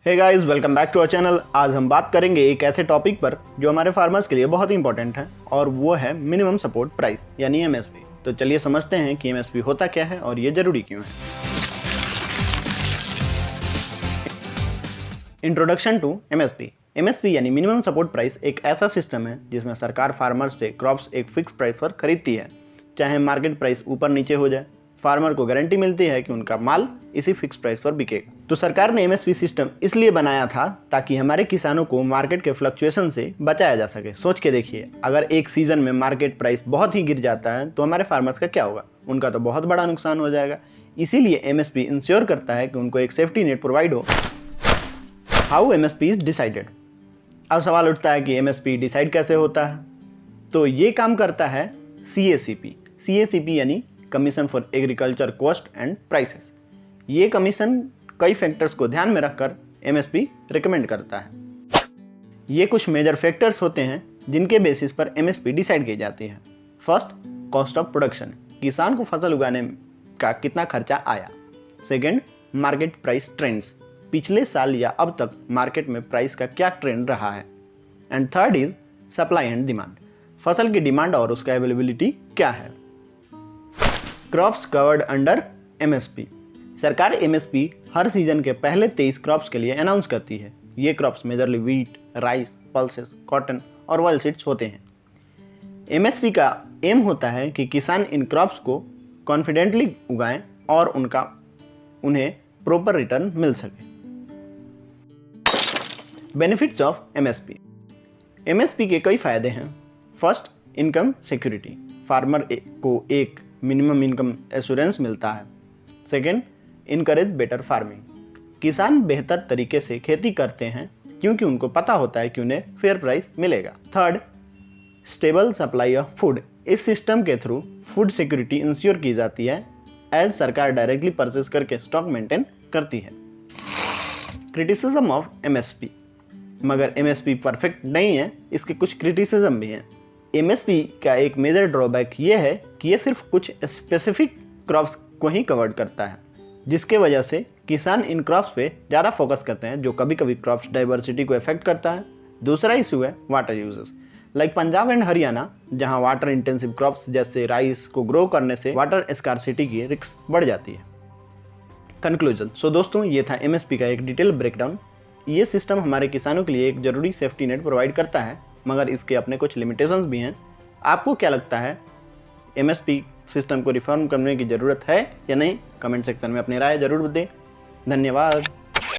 Hey guys, welcome back to our channel. आज हम बात करेंगे एक ऐसे टॉपिक पर जो हमारे फार्मर्स के लिए बहुत ही इंपॉर्टेंट है और वो है मिनिमम सपोर्ट प्राइस यानी एमएसपी। तो चलिए समझते हैं कि एमएसपी होता क्या है और ये जरूरी क्यों है। Introduction to MSP. एमएसपी यानी मिनिमम सपोर्ट प्राइस एक ऐसा सिस्टम है जिसमें सरकार फार्मर्स से क्रॉप्स एक फिक्स प्राइस पर खरीदती है, चाहे मार्केट प्राइस ऊपर नीचे हो जाए। फार्मर को गारंटी मिलती है कि उनका माल इसी फिक्स प्राइस पर बिकेगा। तो सरकार ने एमएसपी सिस्टम इसलिए बनाया था ताकि हमारे किसानों को मार्केट के फ्लक्चुएशन से बचाया जा सके। सोच के देखिए, अगर एक सीजन में मार्केट प्राइस बहुत ही गिर जाता है तो हमारे फार्मर्स का क्या होगा? उनका तो बहुत बड़ा नुकसान हो जाएगा। इसीलिए एमएसपी इंश्योर करता है कि उनको एक सेफ्टी नेट प्रोवाइड हो। How MSP is decided. अब सवाल उठता है कि एमएसपी डिसाइड कैसे होता है? तो ये काम करता है सीएसीपी यानी commission for agriculture cost and prices. ये कमीशन कई फैक्टर्स को ध्यान में रखकर एमएसपी रिकमेंड करता है। ये कुछ मेजर फैक्टर्स होते हैं जिनके बेसिस पर एमएसपी डिसाइड की जाती है। फर्स्ट, कॉस्ट ऑफ प्रोडक्शन, किसान को फसल उगाने का कितना खर्चा आया। सेकेंड, मार्केट प्राइस ट्रेंड्स, पिछले साल या अब तक मार्केट में प्राइस का क्या ट्रेंड रहा है। And third is supply and demand, फसल की डिमांड और उसका अवेलेबिलिटी क्या है। Crops covered under MSP. सरकार एमएसपी हर सीजन के पहले 23 क्रॉप्स के लिए अनाउंस करती है। ये crops majorly wheat, rice, pulses, cotton और ऑयल सीड्स होते हैं। एमएसपी का एम होता है कि किसान इन क्रॉप्स को कॉन्फिडेंटली उगाएं और उन्हें प्रॉपर रिटर्न मिल सके। Benefits of MSP. एमएसपी के कई फायदे हैं। फर्स्ट, इनकम सिक्योरिटी, फार्मर को एक मिनिमम इनकम एश्योरेंस मिलता है। सेकेंड, इनकरेज बेटर फार्मिंग, किसान बेहतर तरीके से खेती करते हैं क्योंकि उनको पता होता है कि उन्हें फेयर प्राइस मिलेगा। Third, stable supply of food, इस सिस्टम के थ्रू फूड सिक्योरिटी इंश्योर की जाती है एज सरकार डायरेक्टली परचेस करके स्टॉक मेंटेन करती है। क्रिटिसिज्म ऑफ एमएसपी, मगर एमएसपी परफेक्ट नहीं है, इसके कुछ क्रिटिसिज्म भी हैं। एमएसपी का एक मेजर ड्रॉबैक ये है कि ये सिर्फ कुछ स्पेसिफिक क्रॉप्स को ही कवर करता है, जिसके वजह से किसान इन क्रॉप्स पे ज़्यादा फोकस करते हैं, जो कभी कभी क्रॉप्स डाइवर्सिटी को इफेक्ट करता है। दूसरा इशू है water uses, like Punjab and Haryana, जहां वाटर इंटेंसिव क्रॉप्स जैसे राइस को ग्रो करने से वाटर स्कार्सिटी की रिस्क बढ़ जाती है। कंक्लूजन। सो दोस्तों, ये था एमएसपी का एक डिटेल ब्रेकडाउन। ये सिस्टम हमारे किसानों के लिए एक जरूरी सेफ्टी नेट प्रोवाइड करता है, मगर इसके अपने कुछ लिमिटेशंस भी हैं। आपको क्या लगता है, एमएसपी सिस्टम को रिफॉर्म करने की ज़रूरत है या नहीं? कमेंट सेक्शन में अपनी राय जरूर दें। धन्यवाद।